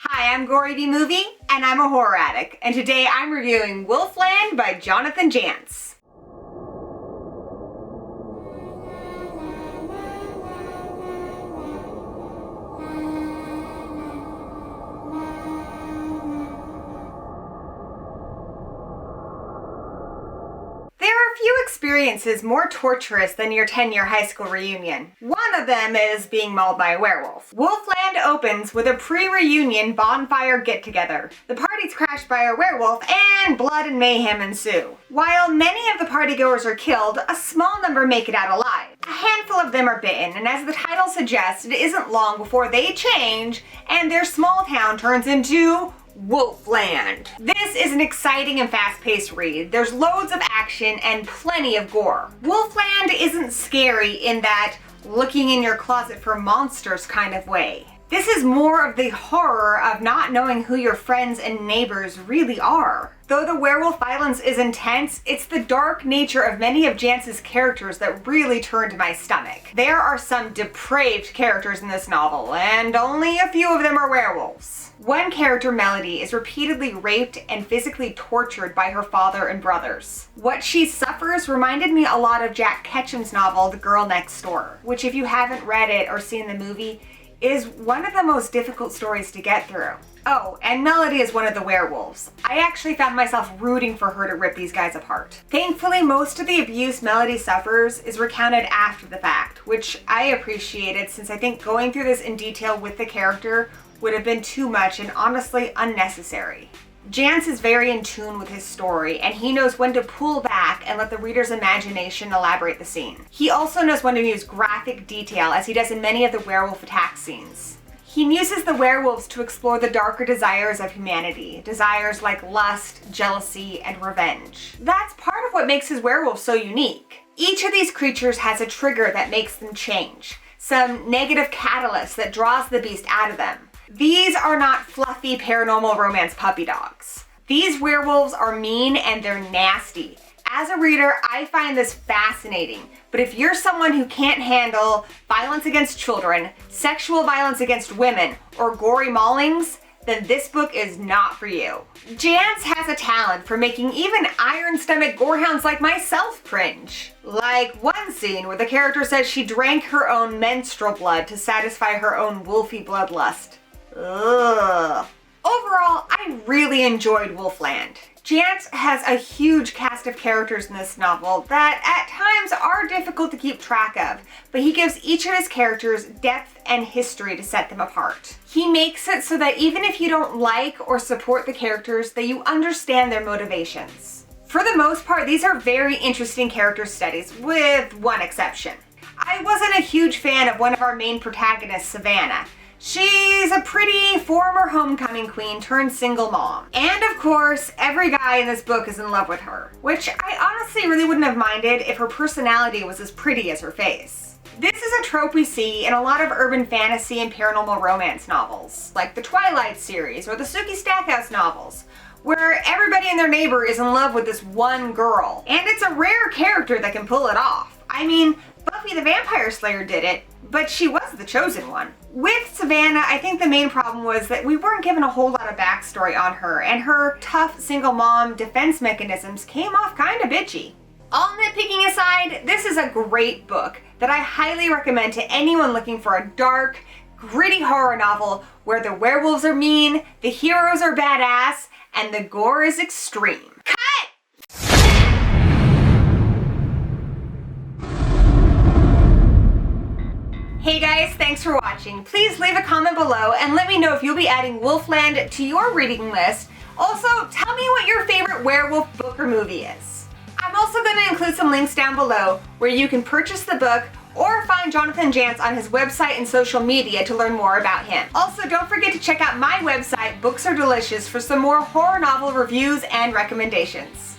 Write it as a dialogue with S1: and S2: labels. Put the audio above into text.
S1: Hi, I'm Gory B Movie, and I'm a horror addict, and today I'm reviewing Wolfland by Jonathan Janz. There are few experiences more torturous than your 10-year high school reunion. One of them is being mauled by a werewolf. Wolfland opens with a pre-reunion bonfire get-together. The party's crashed by a werewolf, and blood and mayhem ensue. While many of the partygoers are killed, a small number make it out alive. A handful of them are bitten, and as the title suggests, it isn't long before they change, and their small town turns into Wolfland. This is an exciting and fast-paced read. There's loads of action and plenty of gore. Wolfland isn't scary in that looking in your closet for monsters kind of way. This is more of the horror of not knowing who your friends and neighbors really are. Though the werewolf violence is intense, it's the dark nature of many of Janz's characters that really turned my stomach. There are some depraved characters in this novel, and only a few of them are werewolves. One character, Melody, is repeatedly raped and physically tortured by her father and brothers. What she suffers reminded me a lot of Jack Ketchum's novel, The Girl Next Door, which if you haven't read it or seen the movie, is one of the most difficult stories to get through. Oh, and Melody is one of the werewolves. I actually found myself rooting for her to rip these guys apart. Thankfully, most of the abuse Melody suffers is recounted after the fact, which I appreciated since I think going through this in detail with the character would have been too much and honestly unnecessary. Janz is very in tune with his story, and he knows when to pull back and let the reader's imagination elaborate the scene. He also knows when to use graphic detail, as he does in many of the werewolf attack scenes. He uses the werewolves to explore the darker desires of humanity, desires like lust, jealousy, and revenge. That's part of what makes his werewolves so unique. Each of these creatures has a trigger that makes them change, some negative catalyst that draws the beast out of them. These are not fluffy paranormal romance puppy dogs. These werewolves are mean and they're nasty. As a reader, I find this fascinating, but if you're someone who can't handle violence against children, sexual violence against women, or gory maulings, then this book is not for you. Janz has a talent for making even iron-stomach gorehounds like myself cringe. Like one scene where the character says she drank her own menstrual blood to satisfy her own wolfy bloodlust. Ugh. Overall, I really enjoyed Wolfland. Janz has a huge cast of characters in this novel that at times are difficult to keep track of, but he gives each of his characters depth and history to set them apart. He makes it so that even if you don't like or support the characters, that you understand their motivations. For the most part, these are very interesting character studies, with one exception. I wasn't a huge fan of one of our main protagonists, Savannah. She's a pretty former homecoming queen turned single mom. And of course, every guy in this book is in love with her, which I honestly really wouldn't have minded if her personality was as pretty as her face. This is a trope we see in a lot of urban fantasy and paranormal romance novels, like the Twilight series or the Sookie Stackhouse novels, where everybody and their neighbor is in love with this one girl. And it's a rare character that can pull it off. I mean, Buffy the Vampire Slayer did it, but she was the chosen one. With Savannah, I think the main problem was that we weren't given a whole lot of backstory on her, and her tough single mom defense mechanisms came off kind of bitchy. All nitpicking aside, this is a great book that I highly recommend to anyone looking for a dark, gritty horror novel where the werewolves are mean, the heroes are badass, and the gore is extreme. Cut! Hey guys, thanks for watching. Please leave a comment below and let me know if you'll be adding Wolfland to your reading list. Also, tell me what your favorite werewolf book or movie is. I'm also going to include some links down below where you can purchase the book or find Jonathan Janz on his website and social media to learn more about him. Also, don't forget to check out my website, Books Are Delicious, for some more horror novel reviews and recommendations.